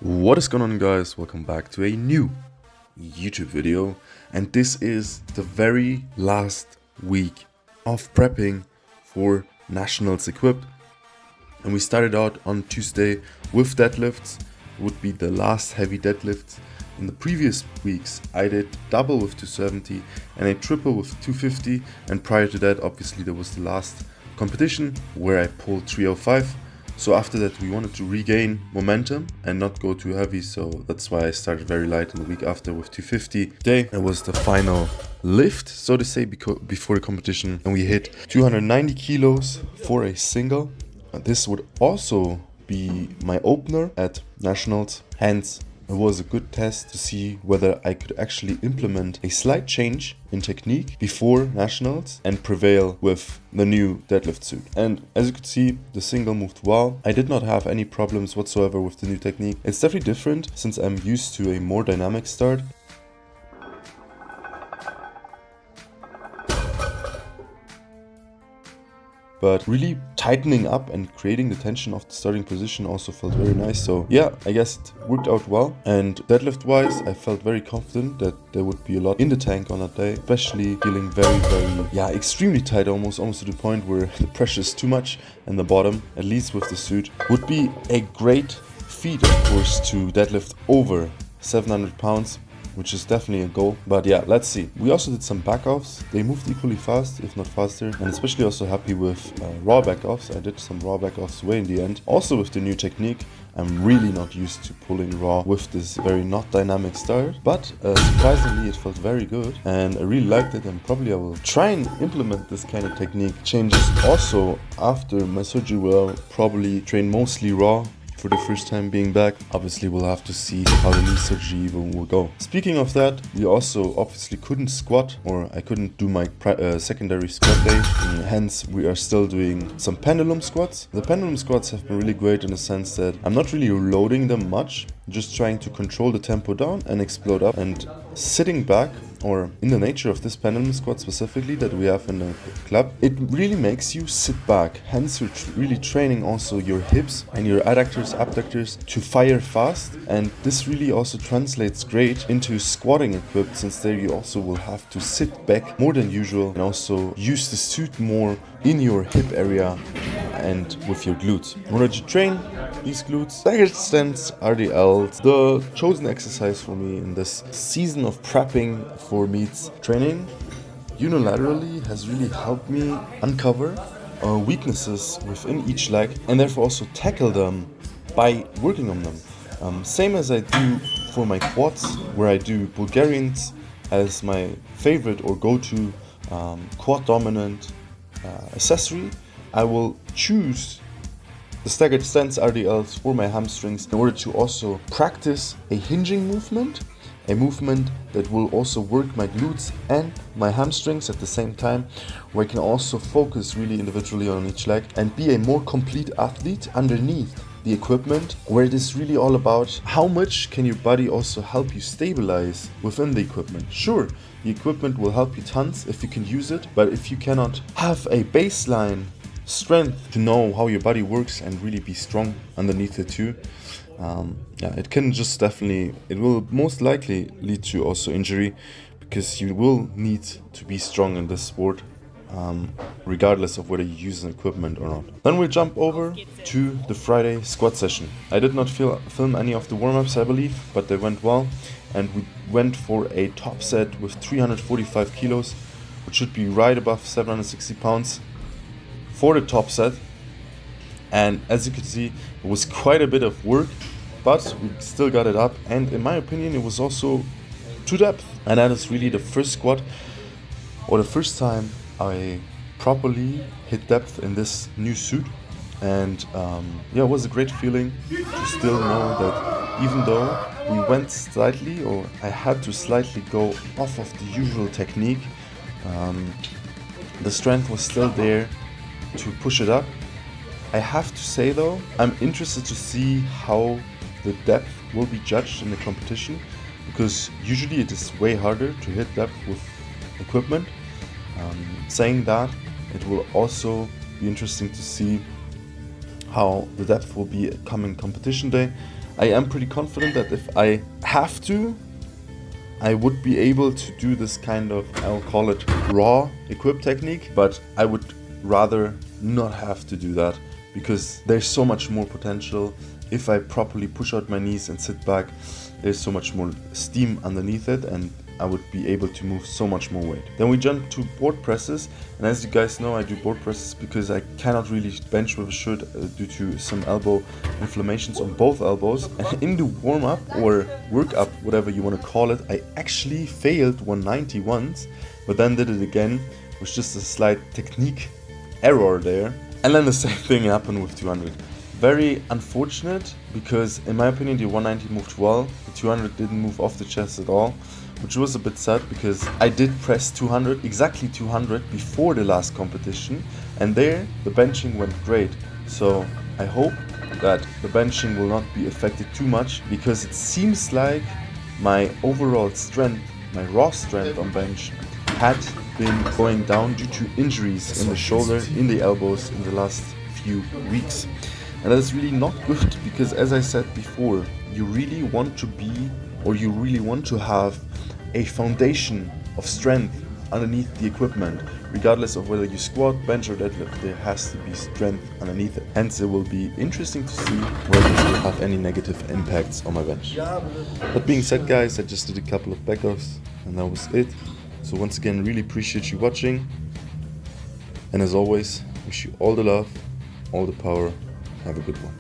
What is going on, guys? Welcome back to a new YouTube video, and this is the very last week of prepping for nationals equipped. And we started out on Tuesday with deadlifts. It would be the last heavy deadlifts. In the previous weeks I did double with 270 and a triple with 250, and prior to that obviously there was the last competition where I pulled 305. So after that we wanted to regain momentum and not go too heavy, so that's why I started very light in the week after with 250. Today it was the final lift, so to say, before the competition, and we hit 290 kilos for a single. This would also be my opener at nationals, hence it was a good test to see whether I could actually implement a slight change in technique before nationals and prevail with the new deadlift suit. And as you could see, the single moved well. I did not have any problems whatsoever with the new technique. It's definitely different since I'm used to a more dynamic start. But really tightening up and creating the tension of the starting position also felt very nice. So yeah, I guess it worked out well. And deadlift wise, I felt very confident that there would be a lot in the tank on that day, especially feeling very, extremely tight, almost to the point where the pressure is too much in the bottom, at least with the suit. Would be a great feat, of course, to deadlift over 700 pounds. Which is definitely a goal. But yeah, let's see. We also did some back-offs. They moved equally fast, if not faster. And especially also happy with raw back-offs. I did some raw back-offs way in the end. Also with the new technique, I'm really not used to pulling raw with this very not dynamic start. But surprisingly, it felt very good. And I really liked it, and probably I will try and implement this kind of technique changes also after my surgery, where I'll probably train mostly raw for the first time being back. Obviously we'll have to see how the knee surgery even will go. Speaking of that, we also obviously couldn't squat, or I couldn't do my secondary squat day, and hence we are still doing some pendulum squats. The pendulum squats have been really great in the sense that I'm not really loading them much, just trying to control the tempo down and explode up, and sitting back, or in the nature of this pendulum squat specifically that we have in the club, it really makes you sit back. Hence you're really training also your hips and your adductors, abductors to fire fast, and this really also translates great into squatting equipped, since there you also will have to sit back more than usual and also use the suit more in your hip area and with your glutes. In order to train these glutes, staggered stance RDLs, the chosen exercise for me in this season of prepping for meets training, unilaterally has really helped me uncover weaknesses within each leg and therefore also tackle them by working on them. Same as I do for my quads, where I do Bulgarians as my favorite or go-to quad dominant accessory. I will choose the staggered stance RDLs for my hamstrings in order to also practice a hinging movement, a movement that will also work my glutes and my hamstrings at the same time, where I can also focus really individually on each leg and be a more complete athlete underneath the equipment, where it is really all about how much can your body also help you stabilize within the equipment. Sure, the equipment will help you tons if you can use it, but if you cannot have a baseline strength to know how your body works and really be strong underneath it too, it can just it will most likely lead to also injury, because you will need to be strong in this sport, regardless of whether you use an equipment or not. Then we'll jump over to the Friday squat session. I did not film any of the warm-ups, I believe, but they went well, and we went for a top set with 345 kilos, which should be right above 760 pounds for the top set. And as you can see, it was quite a bit of work, but we still got it up, and in my opinion it was also to depth. And that is really the first squat, or the first time I properly hit depth in this new suit. And it was a great feeling to still know that even though we went slightly, or I had to slightly go off of the usual technique, the strength was still there to push it up. I have to say though, I'm interested to see how the depth will be judged in the competition, because usually it is way harder to hit depth with equipment. Saying that, it will also be interesting to see how the depth will be coming competition day. I am pretty confident that if I have to, I would be able to do this kind of, I'll call it raw equip technique, but I would rather not have to do that because there's so much more potential. If I properly push out my knees and sit back, there's so much more steam underneath it, and I would be able to move so much more weight. Then we jump to board presses, and as you guys know, I do board presses because I cannot really bench with a shirt due to some elbow inflammations on both elbows. And in the warm-up or work-up, whatever you want to call it, I actually failed 190 once, but then did it again. It was just a slight technique error there. And then the same thing happened with 200. Very unfortunate, because in my opinion the 190 moved well, the 200 didn't move off the chest at all, which was a bit sad because I did press 200, exactly 200 before the last competition, and there the benching went great. So I hope that the benching will not be affected too much, because it seems like my overall strength, my raw strength on bench had been going down due to injuries in the shoulder, in the elbows in the last few weeks. And that is really not good, because as I said before, you really want to be, or you really want to have a foundation of strength underneath the equipment. Regardless of whether you squat, bench or deadlift, there has to be strength underneath it. Hence it will be interesting to see whether this will have any negative impacts on my bench. That being said guys, I just did a couple of backoffs and that was it. So once again, really appreciate you watching. And as always, wish you all the love, all the power. Have a good one.